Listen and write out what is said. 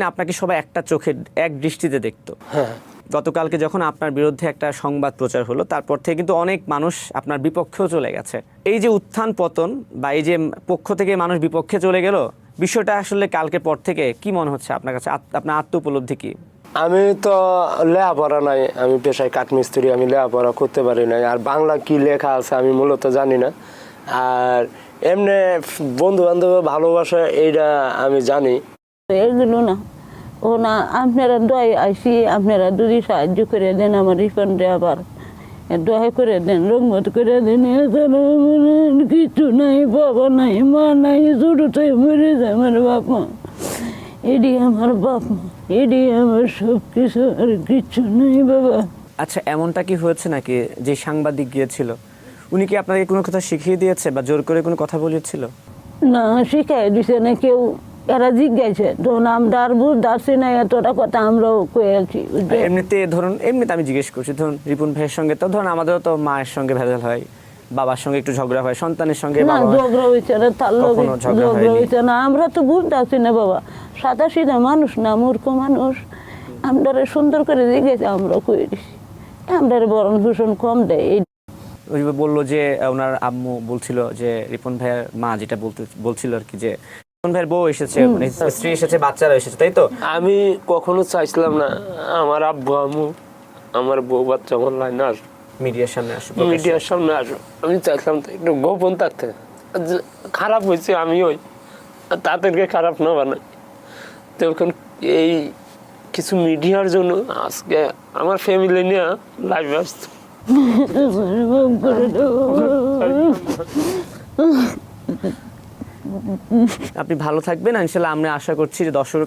আপনাকে সবাই একটা চোখে এক দৃষ্টিতে দেখতো। হ্যাঁ, গতকালকে যখন আপনার বিরুদ্ধে একটা সংবাদ প্রচার হলো, তারপর থেকে কিন্তু অনেক মানুষ আপনার বিপক্ষেও চলে গেছে। এই যে উত্থান পতন বা এই যে পক্ষ থেকে মানুষ বিপক্ষে চলে গেল, বিষয়টা আসলে কালকের পর থেকে কি মনে হচ্ছে আপনার কাছে? আপনার আত্ম উপলব্ধি কি? আমি তো লেখাপড়া নাই, আমি পেশায় কাঠমিস্ত্রি, আমি লেখাপড়া করতে পারি নাই। আর বাংলা কি লেখা আছে আমি মূলত জানি না। আর এমনি বন্ধু বান্ধব ভালোবাসা এইটা আমি জানি। এগুলো না, ও না, আপনারা দয় আইসি, আপনারা যদি সাহায্য করে দেন আমার রিফান্ডে, আবার দয়া করে দেন, রংমত করে দেন। কিছু নাই, বাবা নাই, মা নাই, ছোটটাই মরে যায় আমার বাপ মা। এডি আমার বাপ মা, এডি আমার সব কিছু, আর কিচ্ছু নেই বাবা। আচ্ছা, এমনটা কি হয়েছে নাকি যে সাংবাদিক গিয়েছিল উনি কি আপনাকে কোনো কথা শিখিয়ে দিয়েছে বা জোর করে কোনো কথা বলেছিল? না, শিখাই দিছে না কেউ, এরা জিজ্ঞাসা, তখন আমরা আর বুঝতে পারছি না এতটা কথা, আমরাও কয়েছি। এমনিতে আমি জিজ্ঞেস করছি, ধরুন রিপন ভাইয়ের সঙ্গে তো ধরুন আমাদেরও তো মায়ের সঙ্গে ভেজাল হয়, বাবার সঙ্গে একটু ঝগড়া হয়, সন্তানের সঙ্গে না, ঝগড়া হয়েছে না, তার লোক ঝগড়া হয়েছে না, আমরা তো বুঝতে পারছি না বাবা। সাদা সিধা মানুষ না, মূর্খ মানুষ। আমরা সুন্দর করে জিজ্ঞেস, আমরা কই দিছি, আমরা বরণ ভূষণ কম দেয়। ওই বললো যে ওনার আম্মু বলছিল যে রিপন ভাইয়ের মা যেটা বলছিল আর কি, যে রিপন ভাইয়ের বউ এসেছে, মানে স্ত্রী এসেছে, বাচ্চারা এসেছে, তাই তো? আমি কখনো চাইছিলাম না আমার আব্বু আম্মু আমার বউ বাচ্চা আমার লাইনে আসবে, মিডিয়ার সামনে আসবে, মিডিয়ার সামনে আসবে। আমি চাইছিলাম তো একটু গোপন থাকতে। খারাপ হয়েছে আমি ওই তাদেরকে খারাপ না বানাই। তখন এই কিছু মিডিয়ার জন্য আজকে আমার ফ্যামিলি নিয়ে লাইভে আসতো। আপনি ভালো থাকবেন ইনশাল্লাহ। আমরা আশা করছি যে দর্শক